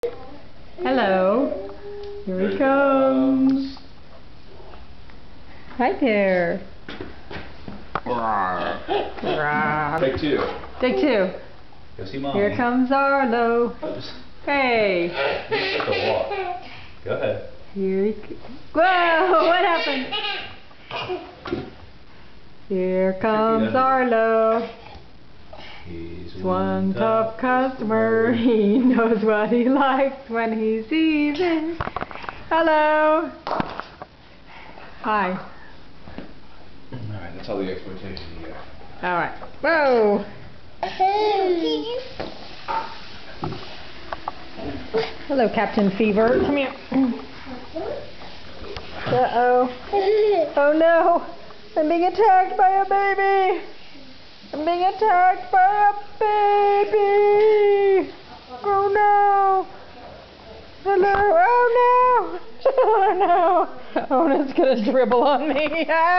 Hello. Here he comes. Hi there. Take two. Take two. Go see Mommy. Here comes Arlo. Hey. Take a walk. Go ahead. Here he Whoa, what happened? Here comes Arlo. He's One tough customer. He knows what he likes when he sees it. Hello. Hi. Alright, that's all the exploitation you got. Alright. Whoa. Hello, Captain Fever. Come here. Uh-oh. Oh no. I'm being attacked by a baby. I'm being attacked by a baby. Oh no. Hello. Oh no. Oh no. Oh, it's gonna dribble on me. Ah.